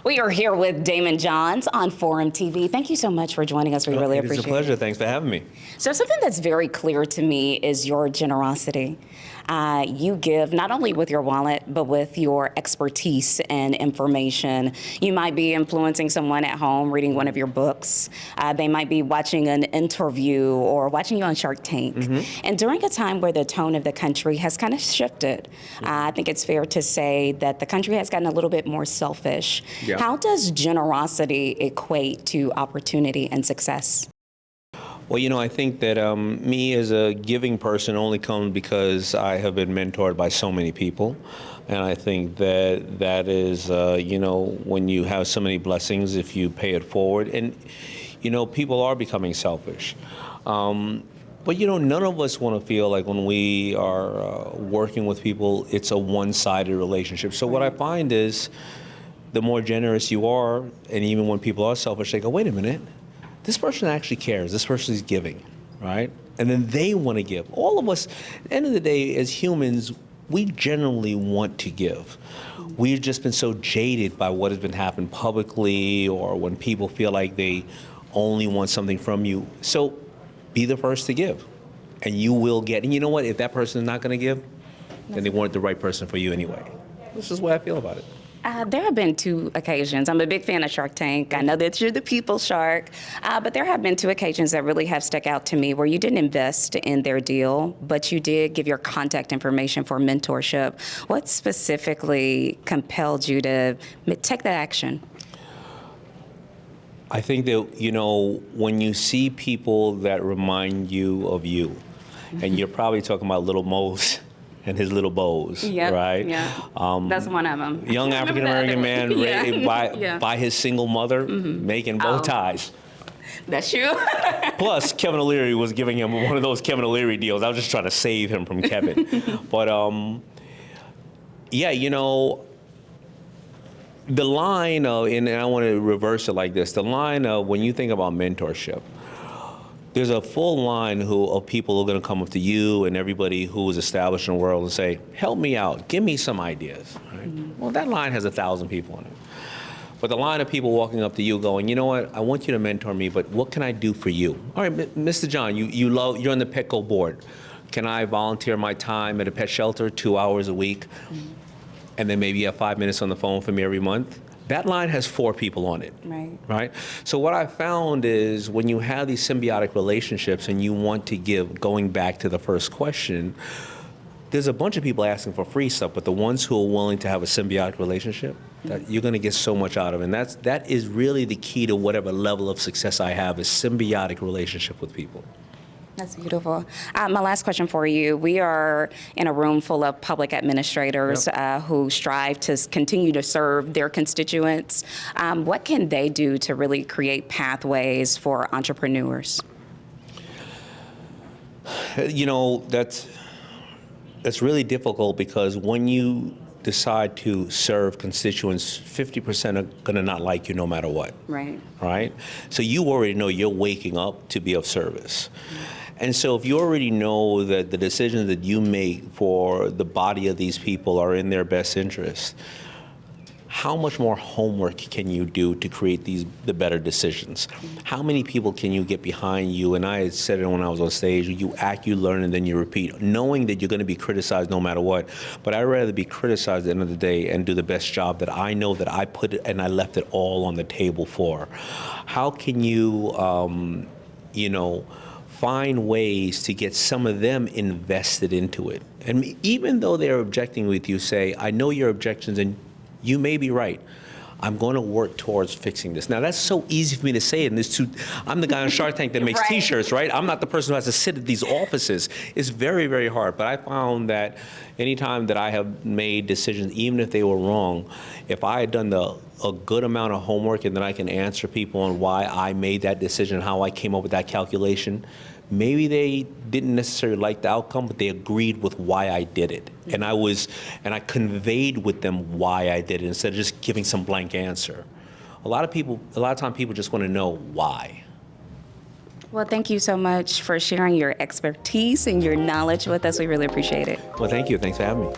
We are here with Daymond John on Forum TV. Thank you so much for joining us. We really appreciate it. It's a pleasure. Thanks for having me. So something that's very clear to me is your generosity. You give not only with your wallet, but with your expertise and information. You might be influencing someone at home reading one of your books. They might be watching an interview or watching you on Shark Tank. And during a time where the tone of the country has kind of shifted, I think it's fair to say that the country has gotten a little bit more selfish. Yeah. How does generosity equate to opportunity and success? Well, you know, I think that me as a giving person only comes because I have been mentored by so many people. And I think that that is, you know, when you have so many blessings, if you pay it forward. And, you know, people are becoming selfish. But, you know, none of us want to feel like when we are working with people, it's a one-sided relationship. So what I find is the more generous you are, and even when people are selfish, they go, wait a minute. This person actually cares. This person is giving, right? And then they want to give. All of us, at the end of the day, as humans, we generally want to give. We've just been so jaded by what has been happening publicly or when people feel like they only want something from you. So be the first to give, and you will get. And you know what? If that person is not going to give, then they weren't the right person for you anyway. This is the way I feel about it. There have been two occasions. I'm a big fan of Shark Tank. I know that you're the people shark, but there have been two occasions that really have stuck out to me where you didn't invest in their deal, but you did give your contact information for mentorship. What specifically compelled you to take that action? I think that, you know, when you see people that remind you of you, and you're probably talking about Little Mose and his little bows, right? Yeah, that's one of them. Young African-American man raised by his single mother, making bow ties. That's you. Plus, Kevin O'Leary was giving him one of those Kevin O'Leary deals. I was just trying to save him from Kevin. But, yeah, you know, the line of, and I want to reverse it like this, the line of when you think about mentorship, there's a full line of people who are going to come up to you and everybody who is established in the world and say, help me out, give me some ideas. Right? Well, that line has 1,000 people in it. But the line of people walking up to you going, you know what, I want you to mentor me, but what can I do for you? All right, Mr. John, you're on the Petco board. Can I volunteer my time at a pet shelter 2 hours a week? And then maybe you have 5 minutes on the phone for me every month? That line has 4 people on it, right? So what I found is when you have these symbiotic relationships and you want to give, going back to the first question, there's a bunch of people asking for free stuff, but the ones who are willing to have a symbiotic relationship, that you're going to get so much out of. And that is really the key to whatever level of success I have, is symbiotic relationship with people. That's beautiful. My last question for you. We are in a room full of public administrators who strive to continue to serve their constituents. What can they do to really create pathways for entrepreneurs? You know, that's really difficult because when you decide to serve constituents, 50% are going to not like you no matter what. Right? So you already know you're waking up to be of service. And so if you already know that the decisions that you make for the body of these people are in their best interest, how much more homework can you do to create the better decisions? How many people can you get behind you? And I said it when I was on stage, you act, you learn, and then you repeat, knowing that you're going to be criticized no matter what. But I'd rather be criticized at the end of the day and do the best job that I know that I put it and I left it all on the table for. How can you, you know, find ways to get some of them invested into it? And even though they're objecting with you, say, I know your objections and you may be right. I'm going to work towards fixing this. Now, that's so easy for me to say. And I'm the guy on Shark Tank that makes T-shirts, right? I'm not the person who has to sit at these offices. It's very, very hard. But I found that anytime that I have made decisions, even if they were wrong, if I had done a good amount of homework and then I can answer people on why I made that decision, how I came up with that calculation, maybe they didn't necessarily like the outcome, but they agreed with why I did it. And I conveyed with them why I did it instead of just giving some blank answer. A lot of times people just want to know why. Well, thank you so much for sharing your expertise and your knowledge with us. We really appreciate it. Well, thank you. Thanks for having me.